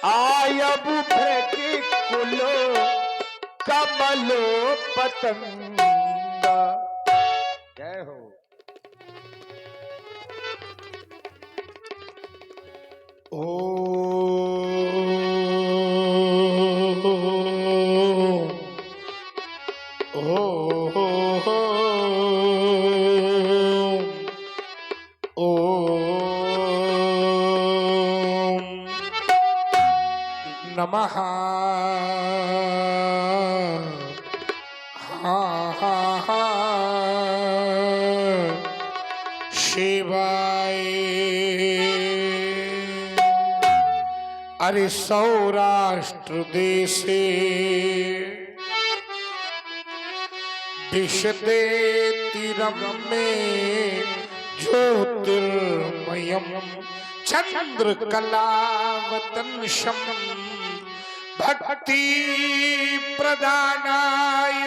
आयब भेटी कुलो कमलो पतंगा। जय हो। नमः शिवाय। अरे सौराष्ट्र देशे दिशते तीरम में ज्योतिर्मयम् चंद्रकलावतंशम भक्ति प्रदानाय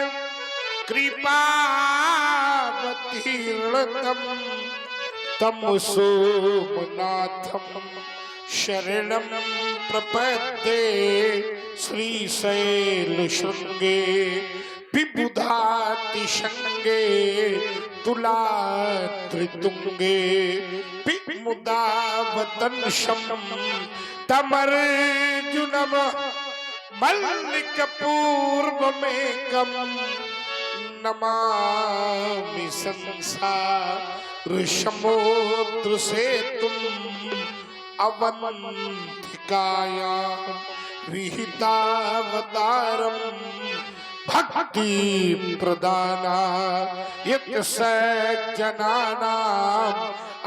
कृपावतीर्णतम तम सोमनाथम शरणं प्रपद्ये श्रीशैलशृंगे विबुधातिशंगे तुलात्रितुंगे विमुदावतंशं तमर्जुनम मल्लिकपूर्वमेकं नमामि संसारसमुद्रसेतुम् अवंतिकायां विहितावतारं भक्ति प्रदानाय सज्जनानां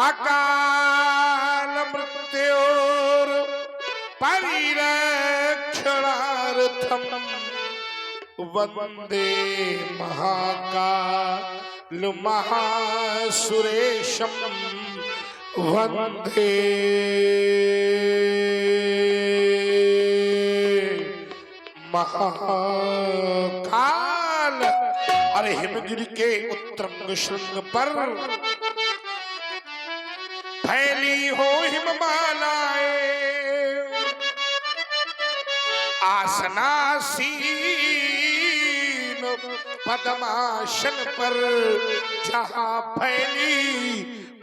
अकाल मृत्योर परिरक्षणार्थं वंदे महाकाल महासुरेशं वंदे महाकाल। अरे हिमगिरि के उत्तुंग शृंग पर फैली हो हिममालाएं, आसनासीन पद्मासन पर जहां फैली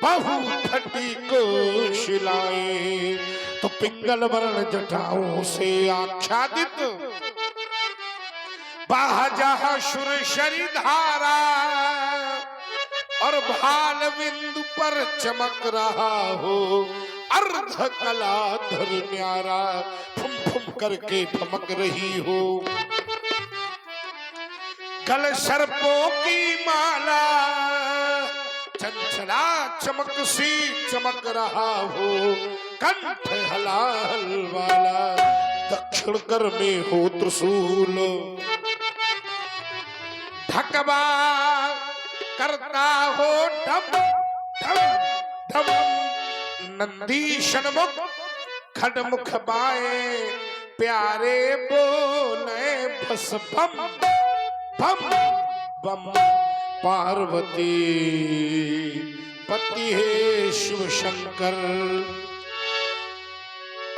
बहुफटी कोशिलाएं, तो पिंगल वर्ण जटाओं से आच्छादित बाहजहा सुरशरी धारा और भाल बिंदु पर चमक रहा हो अर्ध कलाधर न्यारा फुम फुम करके ठमक रही हो। गल सर्पों की माला चंचला चमक सी चमक रहा हो, कंठ हलाहल वाला दक्षिण कर में हो त्रिशूल, ढकवा करता हो ढम ढम ढम नंदीशन मुख खडमुख बाए, प्यारे बोले बस बम बम बम। पार्वती पति है शिव शंकर,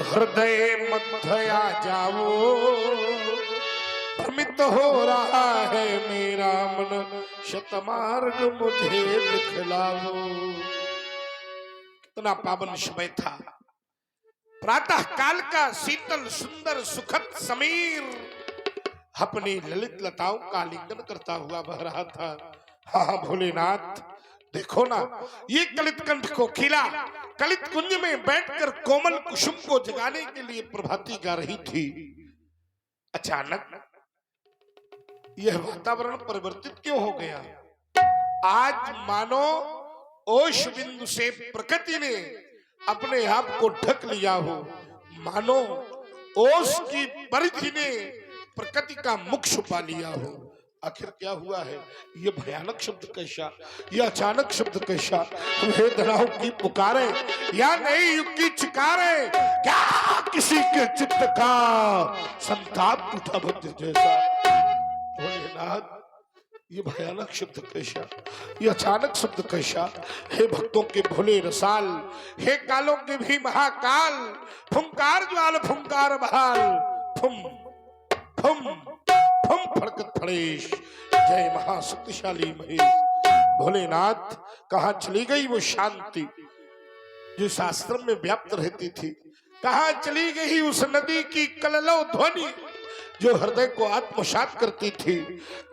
हृदय मध्या जाओ, भ्रमित हो रहा है मेरा मन, शतमार्ग मुझे दिखलाओ। कितना पावन समय था, प्रातः काल का शीतल सुंदर सुखद समीर अपनी ललित लताओं का लिंगन करता हुआ बह रहा था। हाँ भोलेनाथ देखो ना, ये कलित कंठ को खिला कलित कुंज में बैठकर कोमल कुसुम को जगाने के लिए प्रभाती गा रही थी। अचानक यह वातावरण परिवर्तित क्यों हो गया? आज मानो ओश बिंदु से प्रकृति ने अपने आप को ढक लिया हो, मानो ओश की परिधि ने प्रकृति का मुख छुपा लिया हो। आखिर क्या हुआ है? ये भयानक शब्द कैसा, ये अचानक शब्द कैसा? तुम्हें दराहों की पुकारे या नई युग की चिकारे, क्या किसी के चित्त का संताप उठा भक्त जैसा? भोलेनाथ ये भयानक शब्द कैसा, ये अचानक शब्द कैसा। हे भक्तों के भोले रसाल, हे कालों के भी महाकाल, फुंकार ज्वाल फुंकार बहाल, फुम फुम फुम फड़कत फड़ेश, जय महाशक्तिशाली महेश। भोलेनाथ कहाँ चली गई वो शांति जो शास्त्र में व्याप्त रहती थी? कहाँ चली गई उस नदी की कललो ध्वनि जो हृदय को आत्मसात करती थी?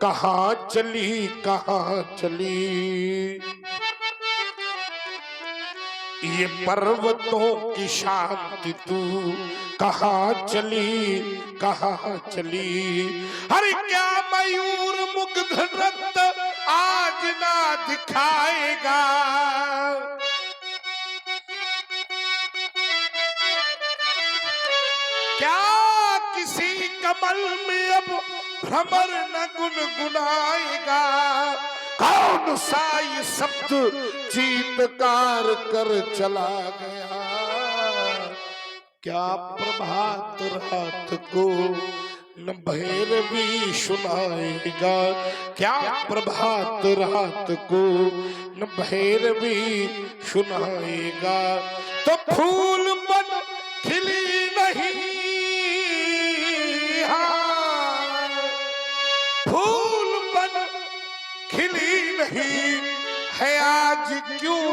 कहाँ चली, कहाँ चली ये पर्वतों की शांति तू? कहाँ चली, कहाँ चली? अरे क्या मयूर मुग्ध रक्त आज ना दिखाएगा? क्या किसी कमल में अब भ्रमर न गुनगुनाएगा? कौन सा ये शब्द चीत्कार कर चला गया? क्या प्रभात रात को न भैरवी सुनाएगा? क्या प्रभात रात को न भैरवी सुनाएगा? तो फूल बन खिली नहीं, फूल बन खिली नहीं है आज क्यों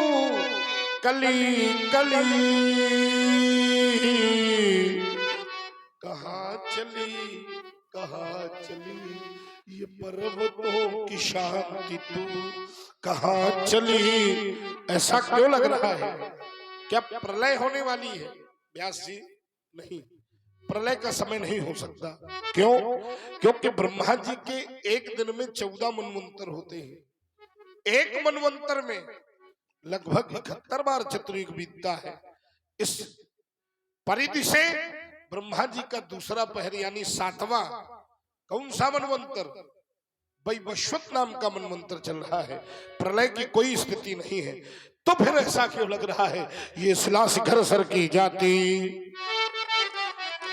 कली कली? कहाँ चली, कहाँ चली ये पर्वतों की शांति तू? कहाँ चली? ऐसा क्यों लग रहा है? क्या प्रलय होने वाली है? व्यास जी नहीं, प्रलय का समय नहीं हो सकता। क्यों? क्योंकि ब्रह्मा जी के एक दिन में 14 मनवंतर होते हैं। एक मनवंतर में लगभग 71 बार चतुर्युग बीतता है। इस परिधि से ब्रह्मा जी का दूसरा पहर यानी 7वां कौन सा मनवंतर? वैवस्वत नाम का मनवंतर चल रहा है। प्रलय की कोई स्थिति नहीं है। तो फिर ऐसा क्यों लग रहा है? ये शिला शिखर सर की जाती,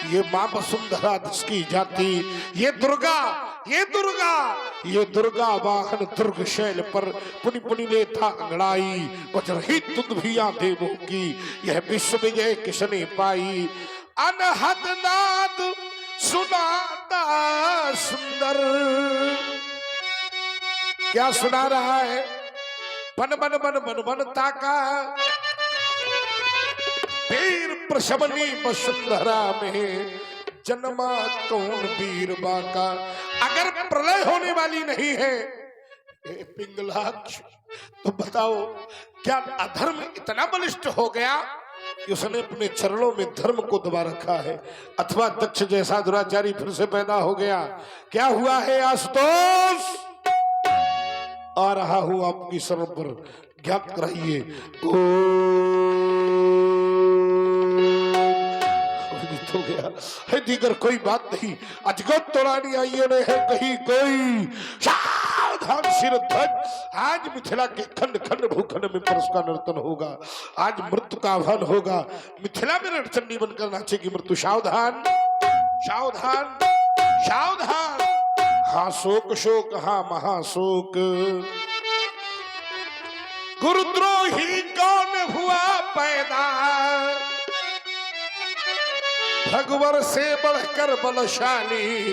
ये मां वसुंधरा दस की जाती, ये दुर्गा, ये दुर्गा, ये दुर्गा वाहन दुर्ग शैल पर पुनि पुनि ले था अंगड़ाई, वज्रही तुदभिया देवों की यह विश्व विजय किसने पाई। अनहद नाद सुनाता सुंदर, क्या सुना रहा है? बन बन बन बन बन ताका वीर प्रशमनी वसुंधरा में जन्मा कौन वीर बाका। अगर प्रलय होने वाली नहीं है पिंगलाक्ष, तो बताओ क्या अधर्म इतना बलिष्ठ हो गया कि उसने अपने चरणों में धर्म को दबा रखा है? अथवा दक्ष जैसा दुराचारी फिर से पैदा हो गया? क्या हुआ है आशुतोष? आ रहा हूं आपकी शरण पर, ज्ञात कराइए। हो गया है दीगर कोई बात नहीं। अजगत तोड़ानी आइयो ने है कहीं कोई, सावधान सिर ध्वज। आज मिथिला के खंड खंड भूखंड में परस का नर्तन होगा। आज मृत्यु का आह्वान होगा। मिथिला में रणचंडी बनकर नाचेगी मृत्यु। सावधान सावधान सावधान। हाँ शोक शोक, हाँ महाशोक। गुरुद्रोही कौन हुआ पैदा? भगवर से बढ़कर बलशाली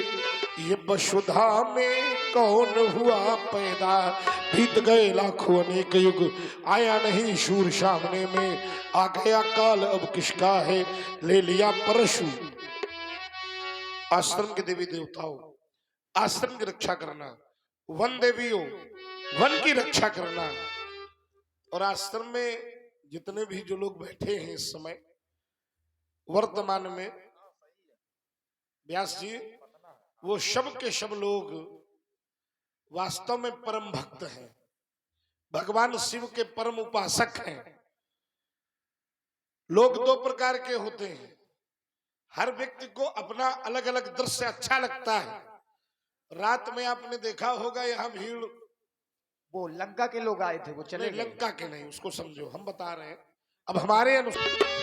ये वसुधा में कौन हुआ पैदा? बीत गए लाखों अनेक युग, आया नहीं शूर सामने में। आ गया काल अब किसका है, ले लिया परशु। आश्रम के देवी देवताओं, आश्रम की रक्षा करना, वन देवियों वन की रक्षा करना। और आश्रम में जितने भी जो लोग बैठे हैं इस समय वर्तमान में, व्यास जी, वो सब के सब लोग वास्तव में परम भक्त हैं, भगवान शिव के परम उपासक हैं। लोग दो प्रकार के होते हैं। हर व्यक्ति को अपना अलग अलग दृश्य अच्छा लगता है। रात में आपने देखा होगा यहाँ भीड़, वो लंका के लोग आए थे, वो चले गए। लंका के नहीं, उसको समझो, हम बता रहे हैं अब हमारे अनुसार।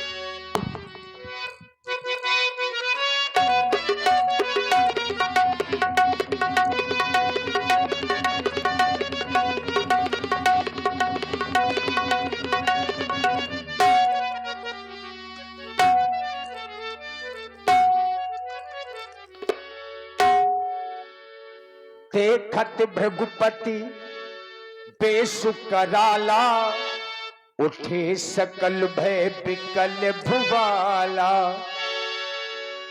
देखत भृगुपति बेसु कराला, उठे सकल भय बिकल भुवाला।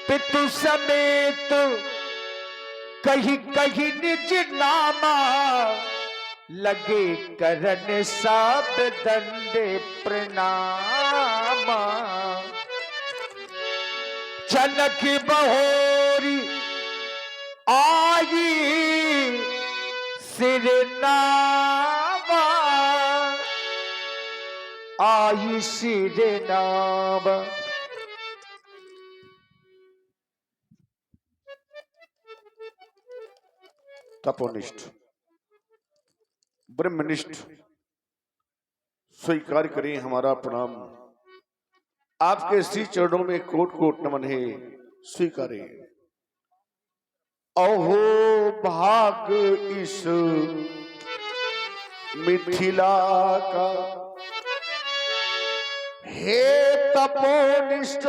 पितु समेत कही कही निज नामा, लगे करन सब दंड प्रणामा। जनक बहोरी आई सिर नावा, आई सिर नावा। तपोनिष्ठ ब्रह्मनिष्ठ स्वीकार करें हमारा प्रणाम। आपके श्री चरणों में कोट कोट नमन है, स्वीकारें। अहो भाग इस मिथिला का, हे तपोनिष्ठ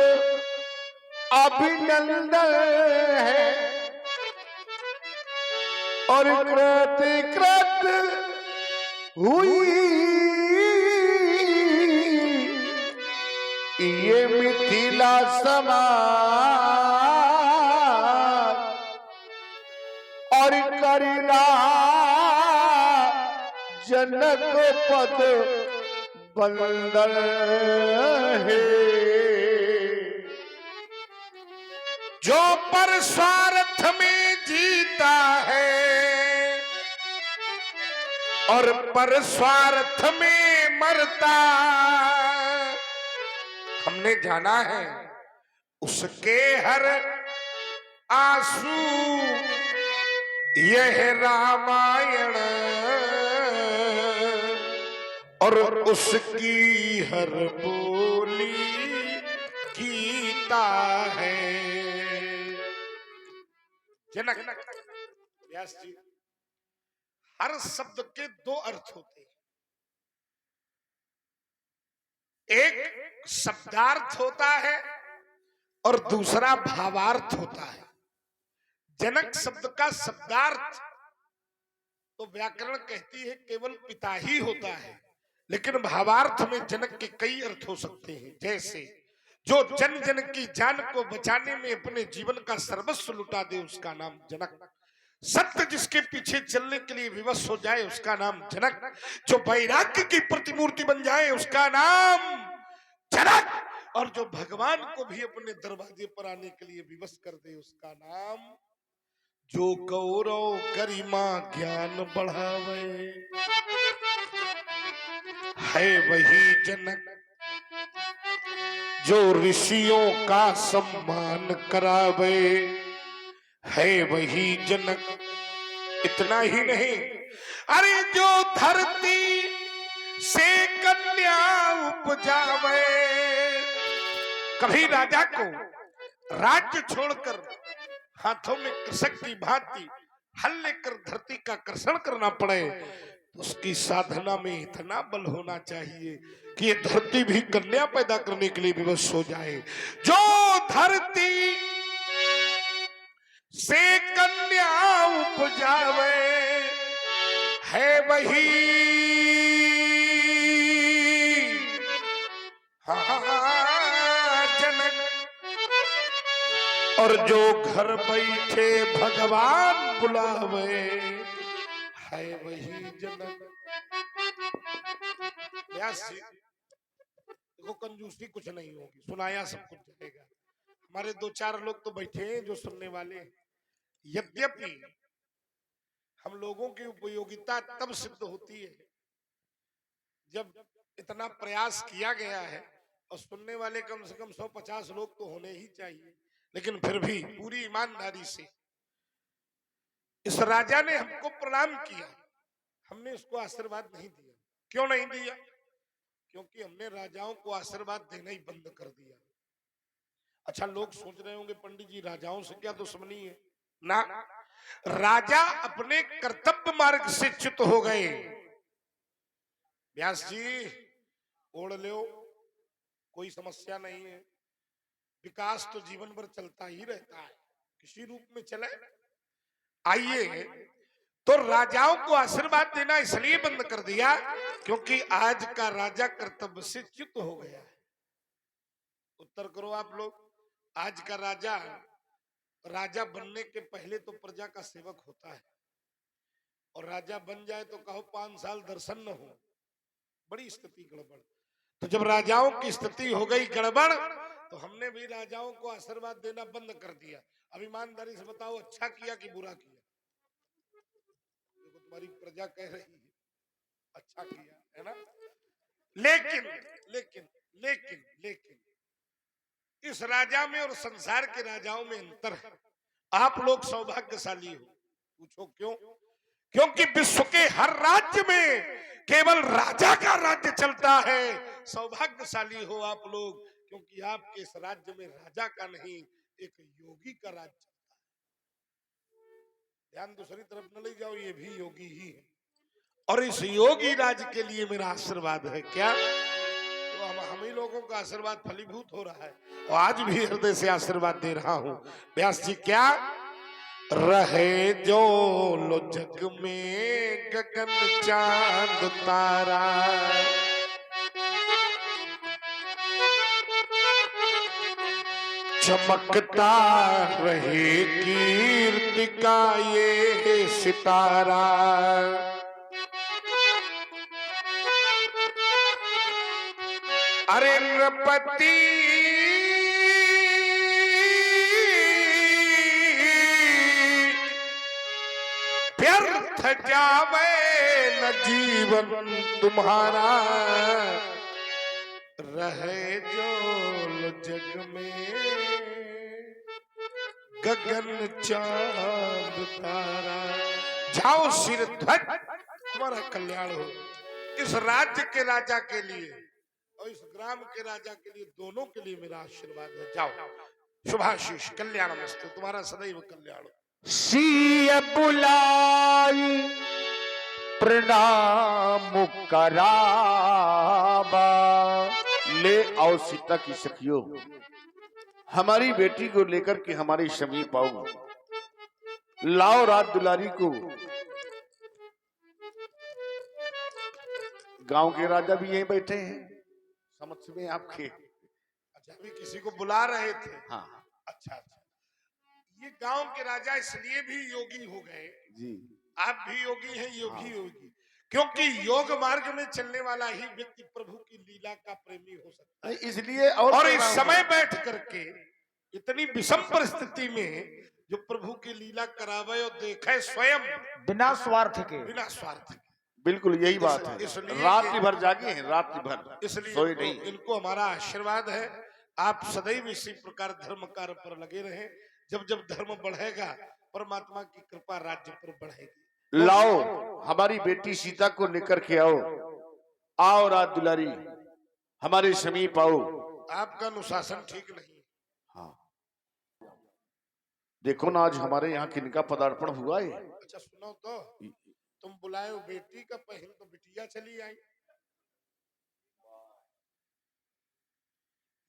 अभिनंदन है। और कृत हुई ये मिथिला समाज, और करिला जनक पद बंदन है। जो पर स्वार्थ में जीता है और पर स्वार्थ में मरता, हमने जाना है उसके हर आंसू यह रामायण, और उसकी हर बोली गीता है। जनक व्यास जी, हर शब्द के दो अर्थ होते हैं। एक शब्दार्थ होता है और दूसरा भावार्थ होता है। जनक शब्द का शब्दार्थ तो व्याकरण कहती है केवल पिता ही होता है, लेकिन भावार्थ में जनक के कई अर्थ हो सकते हैं। जैसे जो जन जन की जान को बचाने में अपने जीवन का सर्वस्व लुटा दे उसका नाम जनक। सत्य जिसके पीछे चलने के लिए विवश हो जाए उसका नाम जनक। जो वैराग्य की प्रतिमूर्ति बन जाए उसका नाम जनक। और जो भगवान को भी अपने दरवाजे पर आने के लिए विवश कर दे उसका नाम, जो गौरव गरिमा ज्ञान बढ़ावे है वही जनक। जो ऋषियों का सम्मान करावे है वही जनक। इतना ही नहीं, अरे जो धरती से कन्या उपजावे, कभी राजा को राज्य छोड़कर हाथों में कृषक की भांति हल लेकर धरती का कर्षण करना पड़े, उसकी साधना में इतना बल होना चाहिए कि ये धरती भी कन्या पैदा करने के लिए विवश हो जाए। जो धरती से कन्या उपजावे है वही जनक। और जो घर बैठे भगवान बुलावे है वही जनक। व्यास जी, देखो कंजूसी कुछ नहीं होगी, सुनाया सब कुछ जाएगा। हमारे दो चार लोग तो बैठे हैं जो सुनने वाले हैं। यद्यपि हम लोगों की उपयोगिता तब सिद्ध होती है जब इतना प्रयास किया गया है, और सुनने वाले कम से कम 150 लोग तो होने ही चाहिए। लेकिन फिर भी पूरी ईमानदारी से इस राजा ने हमको प्रणाम किया, हमने उसको आशीर्वाद नहीं दिया। क्यों नहीं दिया? क्योंकि हमने राजाओं को आशीर्वाद देना ही बंद कर दिया। अच्छा, लोग सोच रहे होंगे पंडित जी राजाओं से क्या दुश्मनी है? ना, राजा अपने कर्तव्य मार्ग से च्युत हो गए। व्यास जी, ओढ़ लो, कोई समस्या नहीं है। विकास तो जीवन भर चलता ही रहता है, किसी रूप में चले। आइए तो राजाओं को आशीर्वाद देना इसलिए बंद कर दिया क्योंकि आज का राजा कर्तव्य से च्युत हो गया है। उत्तर करो आप लोग। आज का राजा राजा बनने के पहले तो प्रजा का सेवक होता है, और राजा बन जाए तो कहो 5 साल दर्शन न हो, बड़ी स्थिति गड़बड़। तो जब राजाओं की स्थिति हो गई गड़बड़ तो हमने भी राजाओं को आशीर्वाद देना बंद कर दिया। अब ईमानदारी से बताओ, अच्छा किया कि बुरा किया? देखो तुम्हारी प्रजा कह रही है अच्छा किया, है ना? लेकिन लेकिन लेकिन लेकिन इस राजा में और संसार के राजाओं में अंतर है। आप लोग सौभाग्यशाली हो। पूछो क्यों? क्योंकि विश्व के हर राज्य में केवल राजा का राज्य चलता है। सौभाग्यशाली हो आप लोग, क्योंकि आपके इस राज्य में राजा का नहीं, एक योगी का राज्य चलता है। ध्यान दूसरी तरफ न ले जाओ, ये भी योगी ही है, और इस योगी राज के लिए मेरा आशीर्वाद है। क्या? तो हम ही लोगों का आशीर्वाद फलीभूत हो रहा है, और आज भी हृदय से आशीर्वाद दे रहा हूं। व्यास जी, क्या रहे जो लो जग में गगन चांद तारा, चमकता रहे कीर्ति का ये सितारा, अरे नृपति व्यर्थ जावे न जीवन तुम्हारा, रहे जो जग में गगन चांद तारा। जाओ सिर ध्वज, तुम्हारा कल्याण हो। इस राज्य के राजा के लिए और इस ग्राम के राजा के लिए, दोनों के लिए मेरा आशीर्वाद है। जाओ, शुभाशीष, कल्याणमस्तु, तुम्हारा सदैव कल्याण हो। सिय बुलाई प्रणाम कराबा। ले आओ सीता की सखियों, हमारी बेटी को लेकर के हमारे समीप आओ। लाओ रात दुलारी को। गांव के राजा भी यहीं बैठे हैं समक्ष में आपके। अच्छा, अभी किसी को बुला रहे थे? हाँ अच्छा अच्छा। ये गांव के राजा इसलिए भी योगी हो गए जी। आप भी योगी हैं, योगी योगी, क्योंकि योग मार्ग में चलने वाला ही व्यक्ति प्रभु की लीला का प्रेमी हो सकता है। इसलिए और इस समय बैठ करके इतनी विषम परिस्थिति में जो प्रभु की लीला करावे और देखे स्वयं बिना स्वार्थ के, बिना स्वार्थ के। बिल्कुल यही बात है। इसलिए रात्रि भर जागे हैं, रात्रि भर, इसलिए सोए नहीं। इनको हमारा आशीर्वाद है। आप सदैव इसी प्रकार धर्म कार्य पर लगे रहें। जब जब धर्म बढ़ेगा, परमात्मा की कृपा राज्य पर बढ़ेगी। लाओ हमारी बेटी सीता को लेकर के आओ। आओ रात दुलारी, हमारे समीप आओ। आपका अनुशासन ठीक नहीं। हाँ, देखो ना आज हमारे यहाँ किनका पदार्पण हुआ है। अच्छा सुनो तो, तुम बुलाए हो बेटी का, पहले तो बिटिया चली आई।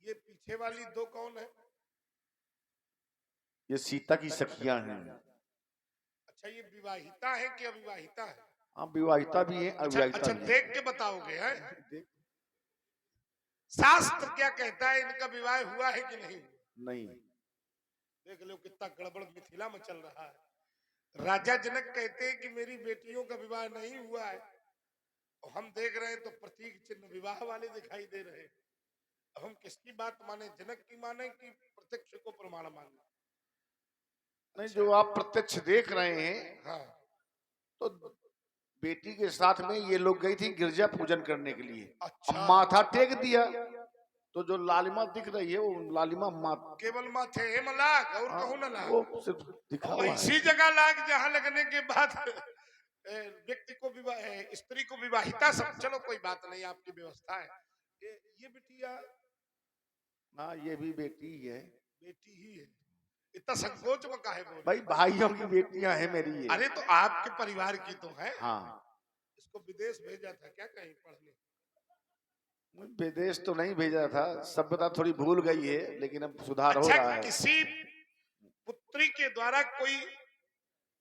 ये पीछे वाली दो कौन है? ये सीता की सखियां हैं। अच्छा, ये विवाहिता है कि अविवाहिता है? हाँ, विवाहिता भी है, अविवाहिता अच्छा भी है। देख के बताओगे हैं? शास्त्र क्या कहता है, इनका विवाह हुआ है कि नहीं? नहीं। देख लो कितना गड़बड़ मिथिला में चल रहा है। राजा जनक कहते हैं कि मेरी बेटियों का विवाह नहीं हुआ है, और हम देख रहे हैं तो प्रतीक चिन्ह विवाह वाले दिखाई दे रहे हैं। अब हम किसकी बात माने, जनक की माने कि प्रत्यक्ष को प्रमाण माने? नहीं, जो आप प्रत्यक्ष देख रहे हैं, हाँ, तो बेटी के साथ में ये लोग गई थी गिरजा पूजन करने के लिए। अच्छा। अब माथा टेक दिया तो जो लालिमा दिख रही है वो लालिमा केवल माथे हेम लाग और कहूं न लाग। वो सिर्फ दिखा हुआ है। ऐसी जगह लाग जहां लगने के बाद व्यक्ति को विवाह, स्त्री को विवाहिता सब, चलो कोई बात नहीं, आपकी व्यवस्था है। ये बिटिया, हाँ ये भी बेटी ही है। बेटी ही है, इतना संकोच में काहे बोल? भाई भाइयों की बेटियां हैं मेरी ये। अरे तो आपके परिवार की तो है। हाँ, इसको विदेश भेजा था क्या कहीं पढ़ने? विदेश तो नहीं भेजा था, सभ्यता थोड़ी भूल गई है, लेकिन अब सुधार हो अच्छा, रहा है। किसी पुत्री के द्वारा कोई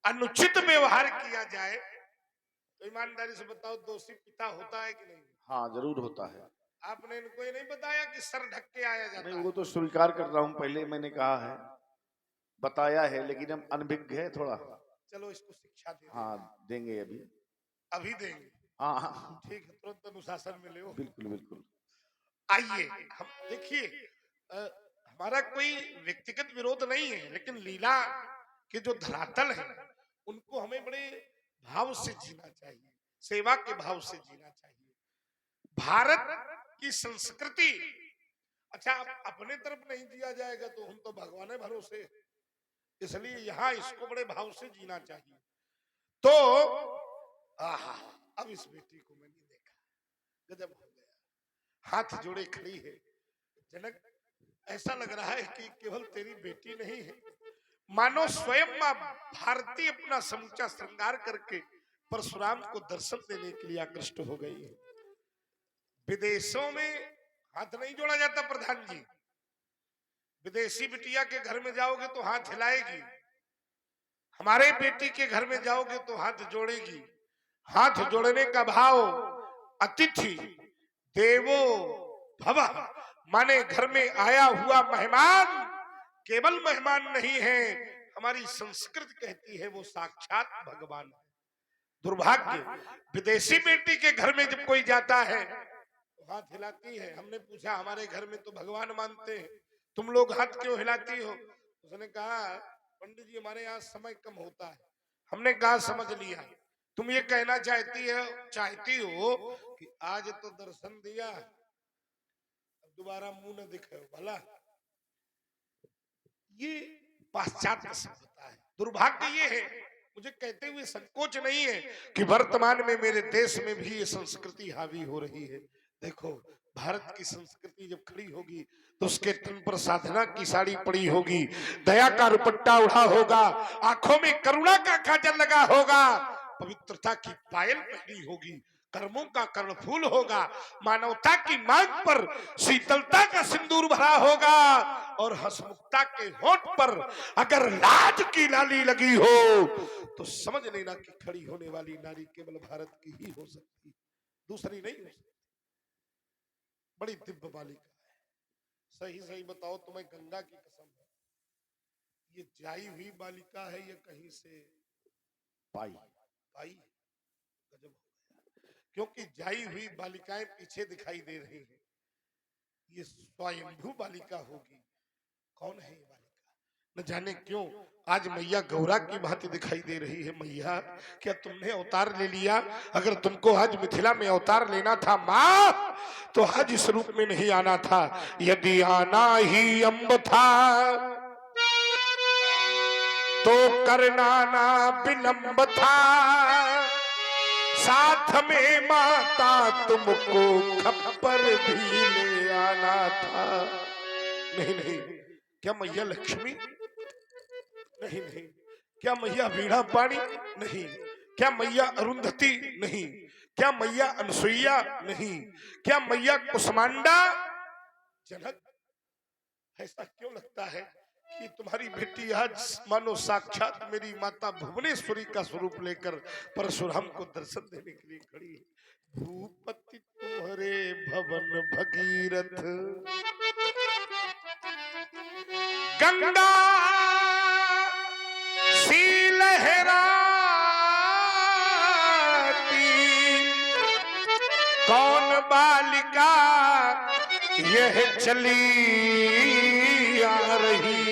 अनुचित व्यवहार किया जाए तो ईमानदारी से बताओ दोषी पिता होता है कि नहीं? हाँ जरूर होता है। आपने इनको ये नहीं बताया कि सर ढक के आया जाता नहीं है? वो तो स्वीकार कर रहा हूँ, पहले मैंने कहा है, बताया है, लेकिन हम अनभिज्ञ है थोड़ा। चलो इसको शिक्षा दे दें। हाँ देंगे अभी। अभी देंगे? हाँ हाँ ठीक है, तुरंत अनुशासन में ले हो। बिल्कुल बिल्कुल। आइए हम देखिए, हमारा कोई व्यक्तिगत विरोध नहीं है, लेकिन लीला के जो धरातल है उनको हमें बड़े भाव से जीना चाहिए, सेवा के भाव से जीना चाहिए। भारत की संस्कृति, अच्छा अपने तरफ नहीं जिया जाएगा तो हम तो भगवान है भरोसे, इसलिए यहाँ इसको बड़े भाव से जीना चाहिए। तो आहा, अब इस बेटी को मैंने देखा, गजब हो गया, हाथ जोड़े खड़ी है। जनक, ऐसा लग रहा है कि केवल तेरी बेटी नहीं है, मानो स्वयं मां भारती अपना समूचा श्रृंगार करके परशुराम को दर्शन देने के लिए आकृष्ट हो गई है। विदेशों में हाथ नहीं जोड़ा जाता प्रधान जी, विदेशी बिटिया के घर में जाओगे तो हाथ हिलाएगी, हमारे बेटी के घर में जाओगे तो हाथ जोड़ेगी। हाथ जोड़ने का भाव अतिथि देवो भवः, माने घर में आया हुआ मेहमान केवल मेहमान नहीं है, हमारी संस्कृति कहती है वो साक्षात भगवान है। दुर्भाग्य, विदेशी बेटी के घर में जब कोई जाता है तो हाथ हिलाती है। हमने पूछा हमारे घर में तो भगवान मानते हैं, तुम लोग हाथ क्यों हिलाती हो? उसने कहा पंडित जी हमारे यहाँ समय कम होता है। हमने कहा समझ लिया, तुम ये कहना चाहती हो कि आज तो दर्शन दिया, अब दोबारा मुंह न दिखाओ भला। ये पाश्चात्य सभ्यता है। दुर्भाग्य ये है, मुझे कहते हुए संकोच नहीं है कि वर्तमान में मेरे देश में भी ये संस्कृति हावी हो रही है। देखो भारत की संस्कृति जब खड़ी होगी तो उसके तन पर साधना की साड़ी पड़ी होगी, दया का दुपट्टा उड़ा होगा, आंखों में करुणा का काजल लगा होगा, पवित्रता की पायल पहनी होगी, कर्मों का कर्णफूल होगा, मानवता की मांग पर शीतलता का सिंदूर भरा होगा, और हंसमुखता के होठ पर अगर लाज की लाली लगी हो तो समझ लेना कि खड़ी होने वाली नारी केवल भारत की ही हो सकती, दूसरी नहीं हो सकती। बड़ी दिव्य बालिका है। सही सही बताओ तुम्हें गंगा की कसम है, ये जाई हुई बालिका है या कहीं से पाई? पाई? गजब हो गया, क्योंकि जाई हुई बालिकाएं पीछे दिखाई दे रही हैं, ये स्वयंभू बालिका होगी। कौन है ये बालिका? न जाने क्यों आज मैया गौरा की भांति दिखाई दे रही है। मैया क्या तुमने अवतार ले लिया? अगर तुमको आज मिथिला में अवतार लेना था माँ, तो आज इस रूप में नहीं आना था। यदि आना ही अम्ब था तो करना ना विलंब था, साथ में माता तुमको खप्पर भी ले आना था। नहीं नहीं, क्या मैया लक्ष्मी? नहीं नहीं, क्या मैया वीणा पाणी? नहीं, क्या मैया अरुंधति? नहीं, क्या मैया अनसुईया? नहीं, क्या मैया कुसमांडा? जनक, ऐसा क्यों लगता है कि तुम्हारी बेटी आज मानो साक्षात मेरी माता भुवनेश्वरी का स्वरूप लेकर परशुराम को दर्शन देने के लिए खड़ी है। भूपति तुम्हारे भवन भगीरथ, गंगा सी लहराती, कौन बालिका यह चली आ रही?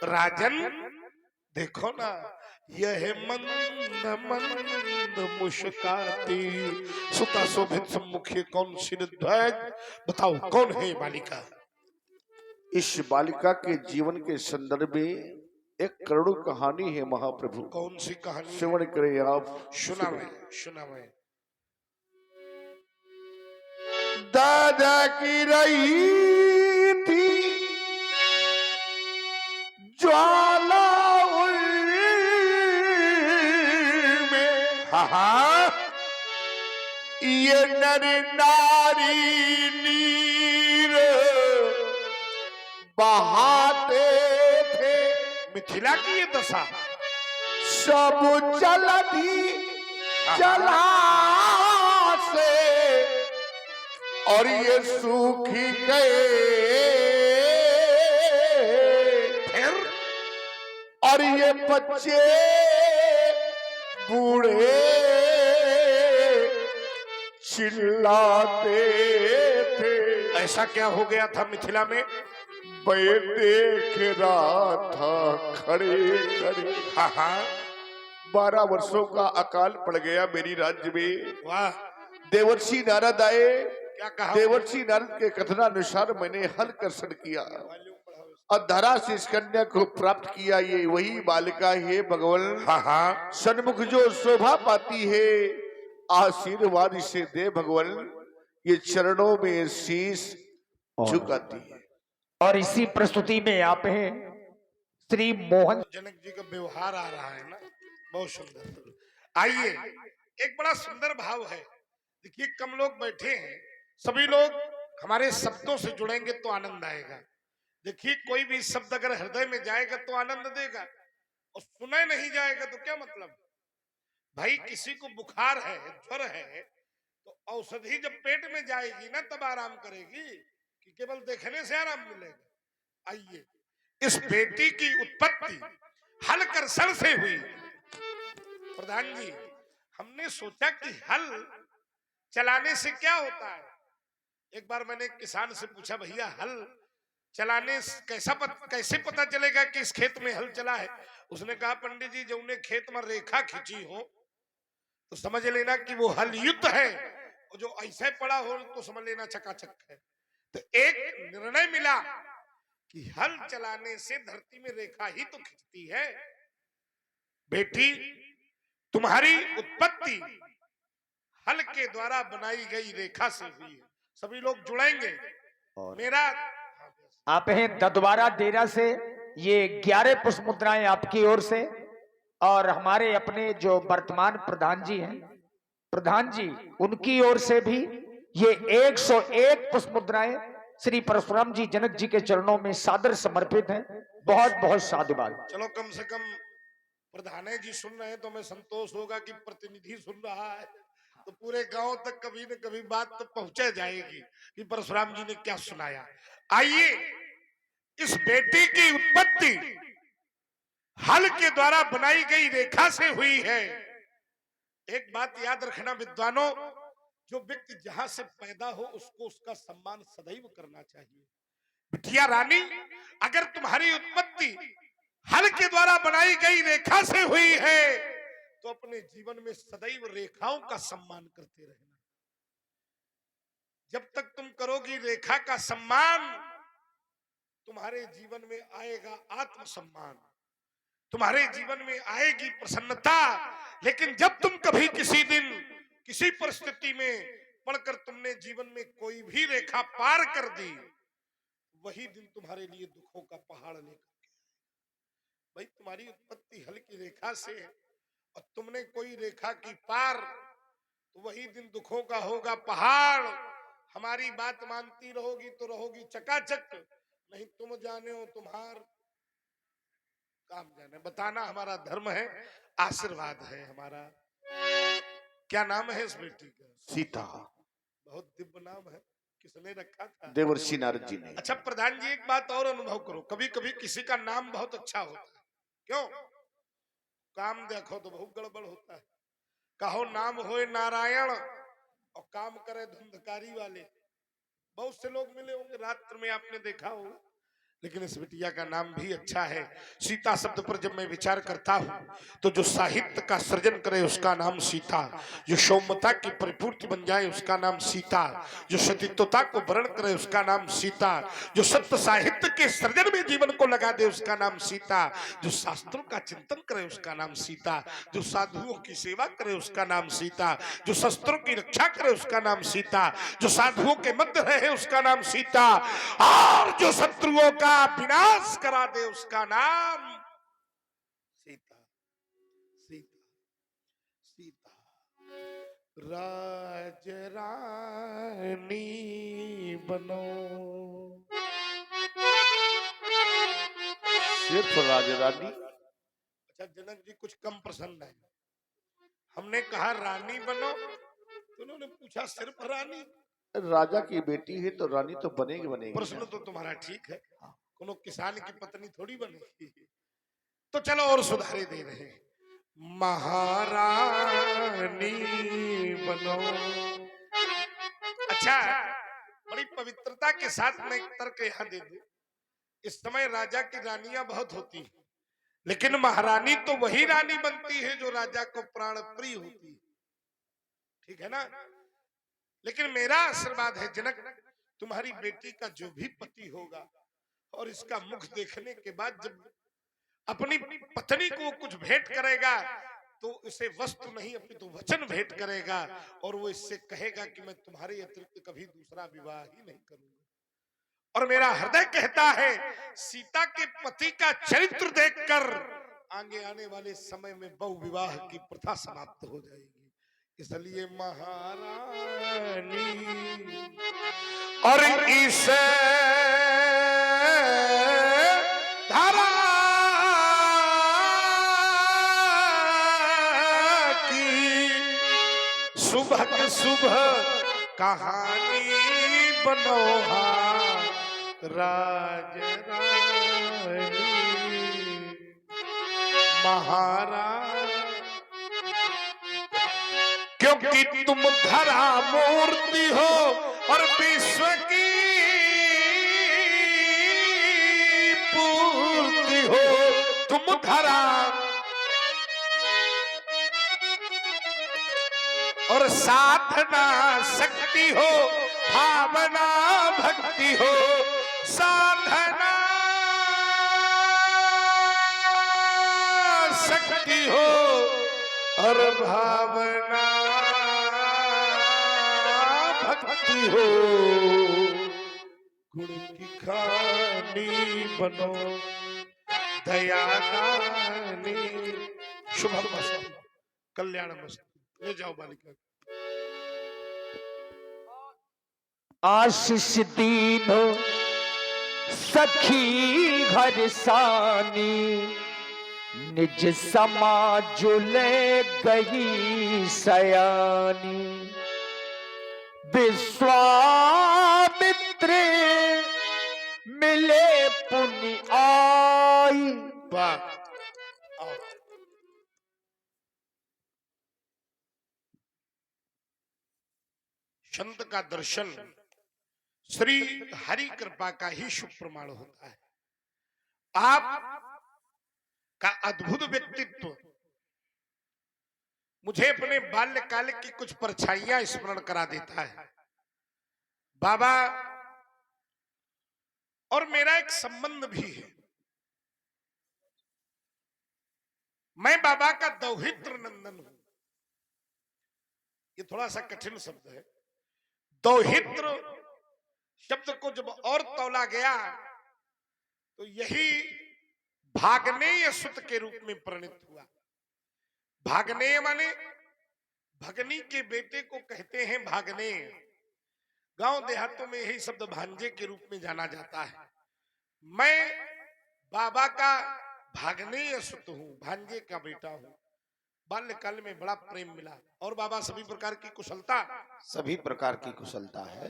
राजन देखो ना, यह मंद मंद मुस्काती, सुता शोभित सम्मुखे कौन सिर ध्वज। बताओ कौन है बालिका? इस बालिका के जीवन के संदर्भ में एक करुण कहानी है महाप्रभु। कौन सी कहानी? श्रवण करें आप। सुना मैं। दादा की रही थी ज्वाला में, हाँ ये नर नारी नीर बहाते थे। मिथिला की ये दशा, सब जलधि जला से और ये सूख गए, फिर और ये बच्चे बूढ़े चिल्लाते थे। ऐसा क्या हो गया था मिथिला में? मैं देख रहा था खड़े खड़े। हाँ हाँ, 12 वर्षों का अकाल पड़ गया मेरी राज्य में। वाह, देवर्षि नारद आए। क्या कहा? देवर्षि नारद के कथनानुसार मैंने हल कर्षण किया और धरा से इस कन्या को प्राप्त किया। ये वही बालिका है भगवान। हाँ हाँ, सन्मुख जो शोभा पाती है, आशीर्वाद इसे दे भगवान। ये चरणों में शीश झुकाती है। और इसी प्रस्तुति में आप हैं श्री मोहन। जनक जी का व्यवहार आ रहा है ना, बहुत सुंदर। आइए, एक बड़ा सुंदर भाव है। देखिए, कम लोग बैठे हैं, सभी लोग हमारे शब्दों से जुड़ेंगे तो आनंद आएगा। देखिए, कोई भी शब्द अगर हृदय में जाएगा तो आनंद देगा, और सुना नहीं जाएगा तो क्या मतलब? भाई, किसी को बुखार है, ज्वर है, तो औषधि जब पेट में जाएगी ना तब आराम करेगी, कि केवल देखने से आराम मिलेगा। आइए, इस बेटी की उत्पत्ति हल कर्षण से हुई। प्रधान जी, हमने सोचा कि हल चलाने से क्या होता है। एक बार मैंने एक किसान से पूछा, भैया हल चलाने से कैसे पता चलेगा कि इस खेत में हल चला है? उसने कहा, पंडित जी, जब उन्हें खेत में रेखा खींची हो तो समझ लेना कि वो हल युद्ध है, और जो ऐसे पड़ा हो तो समझ लेना चकाचक है। तो एक निर्णय मिला कि हल चलाने से धरती में रेखा ही तो खिंचती है। बेटी, तुम्हारी उत्पत्ति हल के द्वारा बनाई गई रेखा से हुई है। सभी लोग जुड़ेंगे। मेरा आप हैं ददवारा डेरा से, ये 11 पुष्प मुद्राएं आपकी ओर से, और हमारे अपने जो वर्तमान प्रधान जी हैं, प्रधान जी, उनकी ओर से भी ये 101 पुष्प मुद्राएं श्री परशुराम जी जनक जी के चरणों में सादर समर्पित हैं। बहुत बहुत साधुवाद। चलो, कम से कम प्रधान जी सुन रहे हैं तो हमें संतोष होगा कि प्रतिनिधि सुन रहा है, तो पूरे गांव तक कभी न कभी बात तो पहुंचे जाएगी कि परशुराम जी ने क्या सुनाया। आइए, इस बेटी की उत्पत्ति हल के द्वारा बनाई गई रेखा से हुई है। एक बात याद रखना विद्वानों, जो व्यक्ति जहां से पैदा हो उसको उसका सम्मान सदैव करना चाहिए। बिटिया रानी, अगर तुम्हारी उत्पत्ति हल के द्वारा बनाई गई रेखा से हुई है तो अपने जीवन में सदैव रेखाओं का सम्मान करते रहना। जब तक तुम करोगी रेखा का सम्मान, तुम्हारे जीवन में आएगा आत्मसम्मान, तुम्हारे जीवन में आएगी प्रसन्नता। लेकिन जब तुम कभी किसी दिन किसी परिस्थिति में पढ़कर तुमने जीवन में कोई भी रेखा पार कर दी, वही दिन तुम्हारे लिए दुखों का पहाड़ लेकर के। भाई, तुम्हारी उत्पत्ति हल की रेखा से है और तुमने कोई रेखा की पार, तो वही दिन दुखों का होगा पहाड़। हमारी बात मानती रहोगी तो रहोगी चकाचक, नहीं तुम जाने हो तुम्हार काम जाने। बताना हमारा धर्म है, आशीर्वाद है हमारा। क्या नाम है इस बेटी का? सीता। बहुत दिव्य नाम है। किसने रखा था? देवर्षि नारद जी ने। अच्छा प्रधान जी, एक बात और अनुभव करो, कभी कभी किसी का नाम बहुत अच्छा होता है, क्यों? काम देखो तो बहुत गड़बड़ होता है। कहो नाम होए नारायण और काम करे धुंधकारी वाले। बहुत से लोग मिले होंगे रात्र में, आपने देखा होगा, लेकिन इस बिटिया का नाम भी अच्छा है। सीता शब्द पर जब मैं विचार करता हूँ तो जो साहित्य का सृजन करे उसका नाम सीता, जो सौम्यता की परिपूर्ति बन जाए उसका नाम सीता, जो सतीत्वता को वर्ण करे उसका नाम सीता, जो सत्य साहित्य के सृजन में जीवन को लगा दे उसका नाम सीता, जो शास्त्रों का चिंतन करे उसका नाम सीता, जो साधुओं की सेवा करे उसका नाम सीता, जो शस्त्रों की रक्षा करे उसका नाम सीता, जो साधुओं के मध्य रहे उसका नाम सीता, और जो शत्रुओं का विनाश करा दे उसका नाम सीता। सीता सीता राज रानी बनो। सिर्फ राजा रानी। अच्छा जनक जी कुछ कम प्रसन्न है। हमने कहा रानी बनो तो उन्होंने पूछा सिर्फ रानी। राजा की बेटी है तो रानी तो बनेगी बनेगी प्रश्न ना। तो तुम्हारा ठीक है, कोनो किसान की पत्नी थोड़ी बनेगी। तो चलो और सुधारे दे रहे हैं, महारानी बनो। अच्छा, बड़ी पवित्रता के साथ मैं एक तर्क यहाँ दे दूं। इस समय राजा की रानियां बहुत होती हैं, लेकिन महारानी तो वही रानी बनती है जो राजा को प्राण प्रिय होती है, ठीक है ना। लेकिन मेरा आशीर्वाद है जनक, तुम्हारी बेटी का जो भी पति होगा और इसका मुख देखने के बाद जब अपनी पत्नी को कुछ भेंट करेगा तो इसे वस्तु नहीं अपनी तो वचन भेंट करेगा, और वो इससे कहेगा कि मैं तुम्हारे अतिरिक्त कभी दूसरा विवाह ही नहीं करूंगा। और मेरा हृदय कहता है सीता के पति का चरित्र देखकर आगे आने वाले समय में बहु विवाह की प्रथा समाप्त हो जाएगी। इसलिए महारानी और इसे धारा सुबह सुबह कहानी बनोहा राज रानी महाराज, क्योंकि तुम धरा मूर्ति हो और विश्व की पूर्ति हो। तुम धरा और साधना शक्ति हो, भावना भक्ति हो। साधना शक्ति हो और भावना भक्ति हो। गुण की खानी बनो दया दानी। शुभमस्तु कल्याणमस्तु। ले जाओ बालिका। आशीष दीनो सखी घर सानी, निज समाज ले गई सयानी। विश्वामित्र मिले पुनि आई। वाह, आओ। संत का दर्शन श्री हरि कृपा का ही शुभ प्रमाण होता है। आप का अद्भुत व्यक्तित्व मुझे अपने बाल्यकाल की कुछ परछाइयां स्मरण करा देता है। बाबा और मेरा एक संबंध भी है। मैं बाबा का दौहित्र नंदन हूं। ये थोड़ा सा कठिन शब्द है। दौहित्र शब्द को जब और तौला गया तो यही भागनेय सुत के रूप में परिणित हुआ। भागनेय माने भगनी के बेटे को कहते हैं भागनेय। गांव देहातों में यही शब्द भांजे के रूप में जाना जाता है। मैं बाबा का भागनेय सुत हूं, भांजे का बेटा हूं। बाल्यकाल में बड़ा प्रेम मिला और बाबा सभी प्रकार की कुशलता, सभी प्रकार की कुशलता है।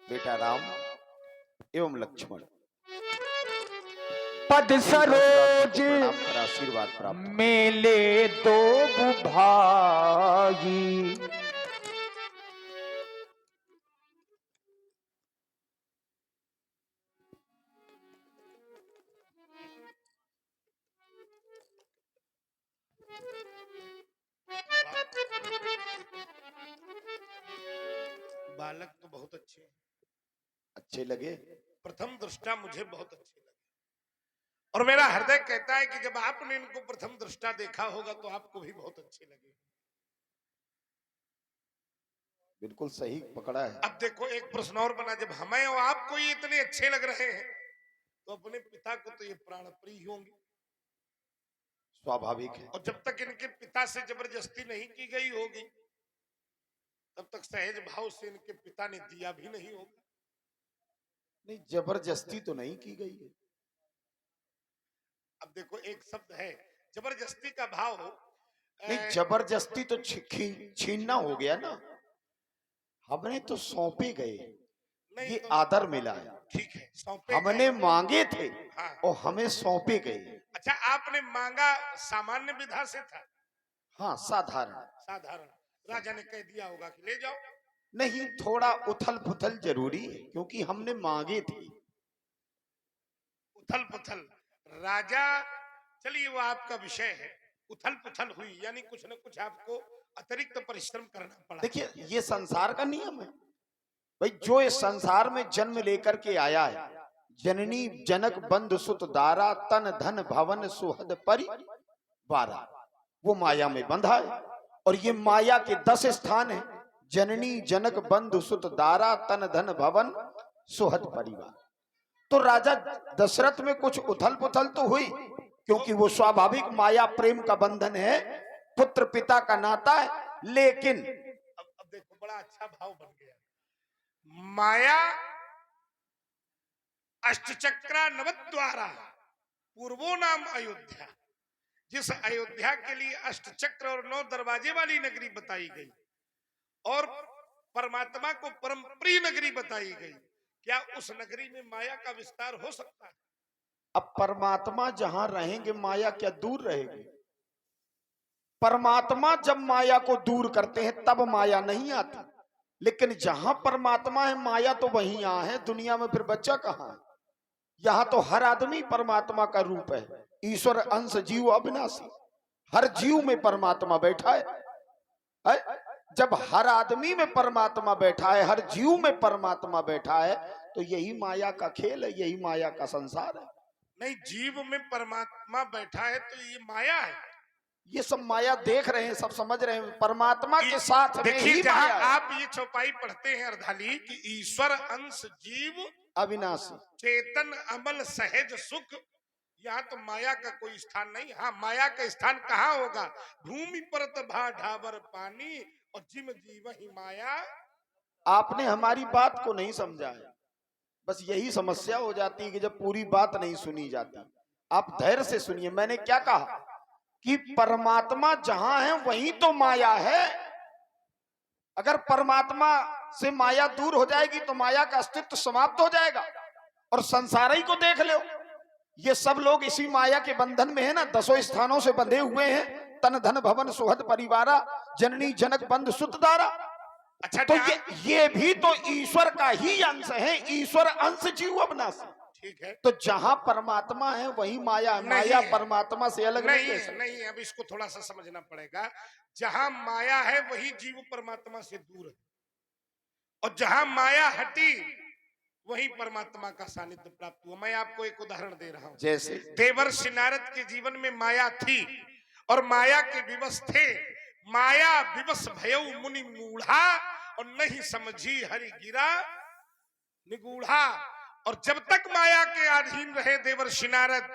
बेटा राम एवं लक्ष्मण पद सरोज प्रणाम कर आशीर्वाद प्राप्त। मेले दो भाई। बालक तो बहुत अच्छे लगे। प्रथम दृष्टा मुझे बहुत अच्छे लगे और मेरा हृदय कहता है कि जब आपने इनको प्रथम दृष्टा देखा होगा तो आपको भी बहुत अच्छे लगे। बिल्कुल सही पकड़ा है। अब देखो एक प्रश्न और बना, जब हमें और आपको ये इतने अच्छे लग रहे हैं तो अपने पिता को तो ये प्राण प्रिय होंगे, स्वाभाविक है। और जब तक इनके पिता से जबरदस्ती नहीं की गई होगी तब तक सहज भाव से इनके पिता ने दिया भी नहीं होगा। नहीं, जबरदस्ती तो नहीं की गई है। देखो एक शब्द है जबरदस्ती का भाव। नहीं, जबरदस्ती तो छीनना हो गया ना। हमने तो सौंपे गए, नहीं ये तो आदर मिला है। ठीक है, सौंपे हमने गए। मांगे थे हाँ। और हमें सौंपे गए। अच्छा, आपने मांगा सामान्य विधा से था? हाँ, साधारण। साधारण। राजा ने कह दिया होगा कि ले जाओ। नहीं, थोड़ा उथल पुथल जरूरी है क्योंकि हमने मांगे थे। उथल पुथल राजा, चलिए वो आपका विषय है। उथल पुथल हुई यानी कुछ न कुछ आपको अतिरिक्त परिश्रम करना पड़ा। देखिए, ये संसार का नियम है भाई। जो इस संसार में जन्म लेकर के आया है, जननी जनक बंधु सुत दारा तन धन भवन सुहद परिवारा, वो माया में बंधा है। और ये माया के 10 स्थान है, जननी जनक बंधु सुत दारा तन धन भवन सुहद परिवार। तो राजा दशरथ में कुछ उथल पुथल तो हुई क्योंकि वो स्वाभाविक माया प्रेम का बंधन है, पुत्र पिता का नाता है। लेकिन अब देखो बड़ा अच्छा भाव बन गया। माया अष्टचक्रा नवद्वारा पूर्वो नाम अयोध्या, जिस अयोध्या के लिए अष्टचक्र और 9 दरवाजे वाली नगरी बताई गई और परमात्मा को परम प्रिय नगरी बताई गई, क्या उस नगरी में माया का विस्तार हो सकता है? अब परमात्मा जहां रहेंगे, माया क्या दूर रहेगी? परमात्मा जब माया को दूर करते हैं तब माया नहीं आती। लेकिन जहां परमात्मा है, माया तो वहीं यहाँ है। दुनिया में फिर बच्चा कहाँ है? यहाँ तो हर आदमी परमात्मा का रूप है। ईश्वर अंश जीव अविनाशी, हर जीव में परमात्मा बैठा है? जब हर आदमी में परमात्मा बैठा है, हर जीव में परमात्मा बैठा है, तो यही माया का खेल है, यही माया का संसार है। नहीं, जीव में परमात्मा बैठा है तो ये माया है। ये सब माया देख रहे हैं, सब समझ रहे हैं, परमात्मा के साथ में देखिए, ही जहां माया है। आप ये चौपाई पढ़ते हैं अर्धाली कि ईश्वर अंश जीव अविनाशी चेतन अमल सहज सुख, यहाँ तो माया का कोई स्थान नहीं। हाँ, माया का स्थान कहाँ होगा? भूमि परत भा ढाबर पानी और जिम जीव ही माया। आपने हमारी बात को नहीं समझा है। बस यही समस्या हो जाती है कि जब पूरी बात नहीं सुनी जाती। आप धैर्य से सुनिए। मैंने क्या कहा कि परमात्मा जहां है वहीं तो माया है। अगर परमात्मा से माया दूर हो जाएगी तो माया का अस्तित्व समाप्त हो जाएगा। और संसार ही को देख लो, ये सब लोग इसी माया के बंधन में है ना, 10 स्थानों से बंधे हुए हैं। तन धन भवन सुहद परिवारा, जननी जनक बंधु सुत दारा। अच्छा, तो ये भी तो ईश्वर का ही अंश है। ईश्वर अंश जीव अविनाशी। ठीक है, तो जहां परमात्मा है वही माया है। माया परमात्मा से अलग नहीं है। नहीं, अब इसको थोड़ा सा समझना पड़ेगा। जहां माया है वही जीव परमात्मा से दूर है, और जहां माया हटी वही परमात्मा का सानिध्य प्राप्त हुआ। मैं आपको एक उदाहरण दे रहा हूं। जैसे देवर्षि नारद के जीवन में माया थी और माया के विवश थे। माया विवश भयउ मुनि मूढ़ा और नहीं समझी हरि गिरा निगूढ़ा। और जब तक माया के अधीन रहे देवर्षि नारद,